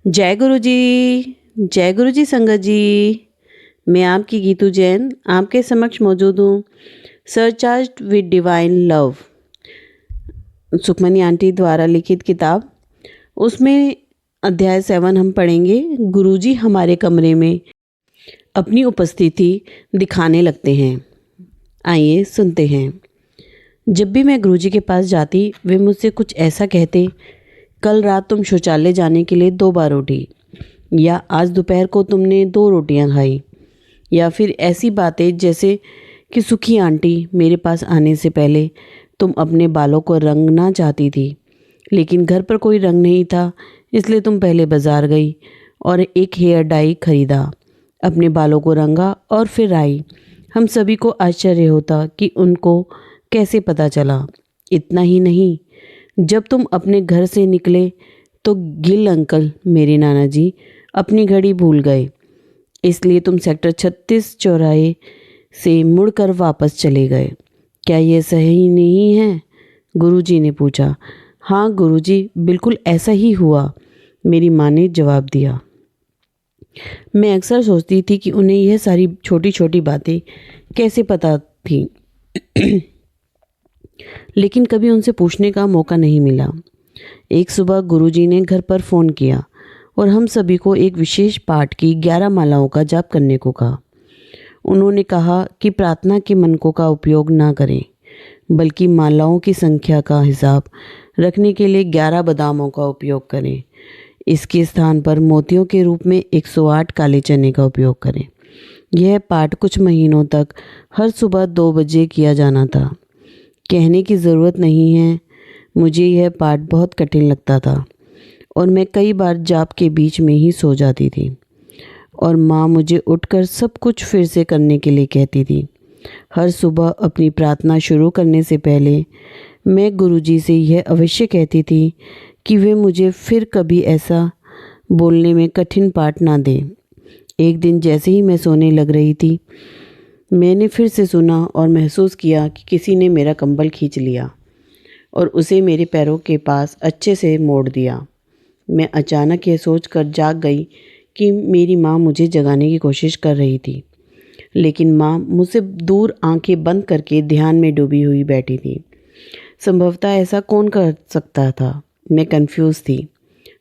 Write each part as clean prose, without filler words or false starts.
जय गुरु जी संगत जी। मैं आपकी गीतू जैन आपके समक्ष मौजूद हूँ। Surcharged with divine love, Sukhmani aunty द्वारा लिखित किताब, उसमें अध्याय 7 हम पढ़ेंगे। गुरुजी हमारे कमरे में अपनी उपस्थिति दिखाने लगते हैं। आइए सुनते हैं। जब भी मैं गुरुजी के पास जाती, वे मुझसे कुछ ऐसा कहते, कल रात तुम शौचालय जाने के लिए 2 बार उठी, या आज दोपहर को तुमने 2 रोटियां खाई, या फिर ऐसी बातें जैसे कि सुखी आंटी, मेरे पास आने से पहले तुम अपने बालों को रंगना चाहती थी, लेकिन घर पर कोई रंग नहीं था, इसलिए तुम पहले बाजार गई और एक हेयर डाई खरीदा, अपने बालों को रंगा और फिर आई। हम सभी को आश्चर्य होता कि उनको कैसे पता चला। इतना ही नहीं, जब तुम अपने घर से निकले तो गिल अंकल, मेरे नाना जी, अपनी घड़ी भूल गए, इसलिए तुम सेक्टर 36 चौराहे से मुड़कर वापस चले गए। क्या यह सही नहीं है? गुरुजी ने पूछा। हाँ गुरुजी, बिल्कुल ऐसा ही हुआ, मेरी माँ ने जवाब दिया। मैं अक्सर सोचती थी कि उन्हें यह सारी छोटी छोटी बातें कैसे पता थी लेकिन कभी उनसे पूछने का मौका नहीं मिला। एक सुबह गुरुजी ने घर पर फ़ोन किया और हम सभी को एक विशेष पाठ की 11 मालाओं का जाप करने को कहा। उन्होंने कहा कि प्रार्थना के मनकों का उपयोग ना करें, बल्कि मालाओं की संख्या का हिसाब रखने के लिए 11 बादामों का उपयोग करें। इसके स्थान पर मोतियों के रूप में 108 काले चने का उपयोग करें। यह पाठ कुछ महीनों तक हर सुबह 2 बजे किया जाना था। कहने की ज़रूरत नहीं है, मुझे यह पाठ बहुत कठिन लगता था और मैं कई बार जाप के बीच में ही सो जाती थी और माँ मुझे उठकर सब कुछ फिर से करने के लिए कहती थी। हर सुबह अपनी प्रार्थना शुरू करने से पहले मैं गुरुजी से यह अवश्य कहती थी कि वे मुझे फिर कभी ऐसा बोलने में कठिन पाठ ना दें। एक दिन जैसे ही मैं सोने लग रही थी, मैंने फिर से सुना और महसूस किया कि किसी ने मेरा कंबल खींच लिया और उसे मेरे पैरों के पास अच्छे से मोड़ दिया। मैं अचानक यह सोचकर जाग गई कि मेरी माँ मुझे जगाने की कोशिश कर रही थी, लेकिन माँ मुझसे दूर आंखें बंद करके ध्यान में डूबी हुई बैठी थी। संभवतः ऐसा कौन कर सकता था? मैं कंफ्यूज थी,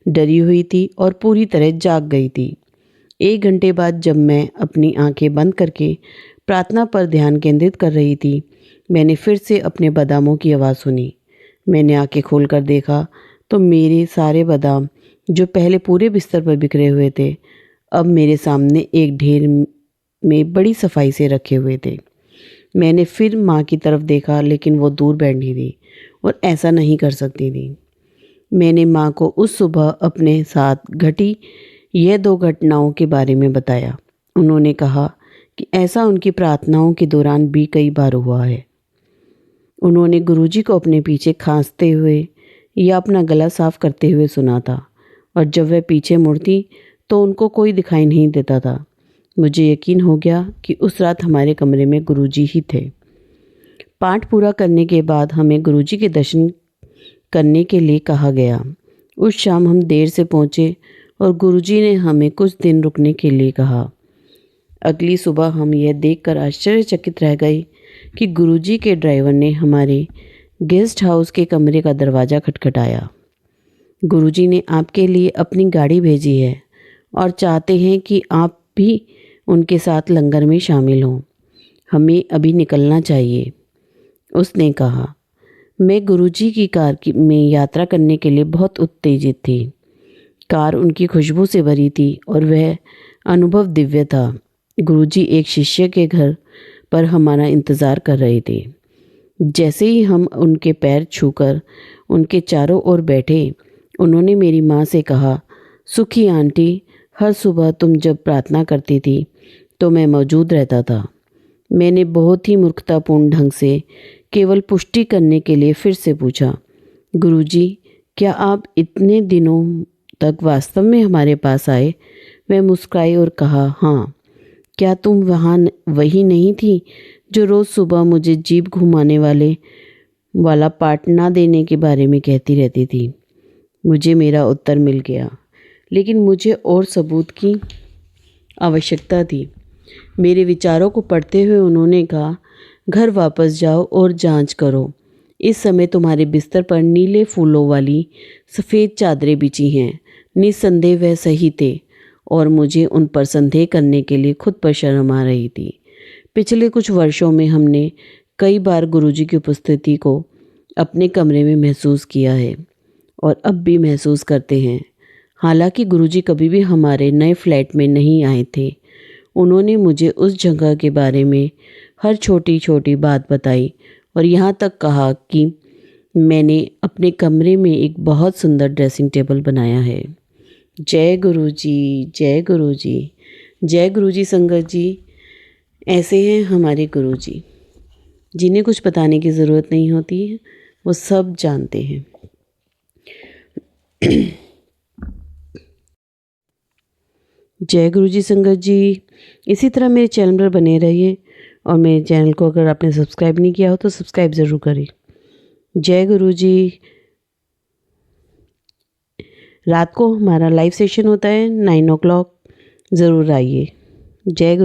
डरी हुई थी और पूरी तरह जाग गई थी। 1 घंटे बाद जब मैं अपनी आंखें बंद करके प्रार्थना पर ध्यान केंद्रित कर रही थी, मैंने फिर से अपने बादामों की आवाज़ सुनी। मैंने आंखें खोलकर देखा तो मेरे सारे बादाम, जो पहले पूरे बिस्तर पर बिखरे हुए थे, अब मेरे सामने एक ढेर में बड़ी सफाई से रखे हुए थे। मैंने फिर माँ की तरफ देखा, लेकिन वो दूर बैठी थी और ऐसा नहीं कर सकती थी। मैंने माँ को उस सुबह अपने साथ घटी यह 2 घटनाओं के बारे में बताया। उन्होंने कहा कि ऐसा उनकी प्रार्थनाओं के दौरान भी कई बार हुआ है। उन्होंने गुरुजी को अपने पीछे खांसते हुए या अपना गला साफ करते हुए सुना था, और जब वह पीछे मुड़ती तो उनको कोई दिखाई नहीं देता था। मुझे यकीन हो गया कि उस रात हमारे कमरे में गुरुजी ही थे। पाठ पूरा करने के बाद हमें गुरुजी के दर्शन करने के लिए कहा गया। उस शाम हम देर से पहुँचे और गुरुजी ने हमें कुछ दिन रुकने के लिए कहा। अगली सुबह हम यह देखकर आश्चर्यचकित रह गए कि गुरुजी के ड्राइवर ने हमारे गेस्ट हाउस के कमरे का दरवाज़ा खटखटाया। गुरुजी ने आपके लिए अपनी गाड़ी भेजी है और चाहते हैं कि आप भी उनके साथ लंगर में शामिल हों। हमें अभी निकलना चाहिए, उसने कहा। मैं गुरुजी की कार में यात्रा करने के लिए बहुत उत्तेजित थी। कार उनकी खुशबू से भरी थी और वह अनुभव दिव्य था। गुरुजी एक शिष्य के घर पर हमारा इंतज़ार कर रहे थे। जैसे ही हम उनके पैर छूकर उनके चारों ओर बैठे, उन्होंने मेरी माँ से कहा, सुखी आंटी, हर सुबह तुम जब प्रार्थना करती थी तो मैं मौजूद रहता था। मैंने बहुत ही मूर्खतापूर्ण ढंग से केवल पुष्टि करने के लिए फिर से पूछा, गुरुजी, क्या आप इतने दिनों तक वास्तव में हमारे पास आए? वह मुस्कुराई और कहा, हाँ। क्या तुम वहाँ वही नहीं थी जो रोज़ सुबह मुझे जीभ घुमाने वाला पाठ ना देने के बारे में कहती रहती थी? मुझे मेरा उत्तर मिल गया, लेकिन मुझे और सबूत की आवश्यकता थी। मेरे विचारों को पढ़ते हुए उन्होंने कहा, घर वापस जाओ और जांच करो। इस समय तुम्हारे बिस्तर पर नीले फूलों वाली सफ़ेद चादरें बिछी हैं। निस्संदेह वह सही थे और मुझे उन पर संदेह करने के लिए खुद पर शर्म आ रही थी। पिछले कुछ वर्षों में हमने कई बार गुरुजी की उपस्थिति को अपने कमरे में महसूस किया है और अब भी महसूस करते हैं। हालांकि गुरुजी कभी भी हमारे नए फ्लैट में नहीं आए थे, उन्होंने मुझे उस जगह के बारे में हर छोटी छोटी बात बताई और यहाँ तक कहा कि मैंने अपने कमरे में एक बहुत सुंदर ड्रेसिंग टेबल बनाया है। जय गुरुजी, जय गुरुजी, जय गुरुजी संगत जी। ऐसे हैं हमारे गुरुजी, जिन्हें कुछ बताने की ज़रूरत नहीं होती है, वो सब जानते हैं। जय गुरुजी संगत जी। इसी तरह मेरे चैनल पर बने रहिए और मेरे चैनल को अगर आपने सब्सक्राइब नहीं किया हो तो सब्सक्राइब ज़रूर करें। जय गुरुजी। रात को हमारा लाइव सेशन होता है 9 o'clock, ज़रूर आइए। जय गुरु।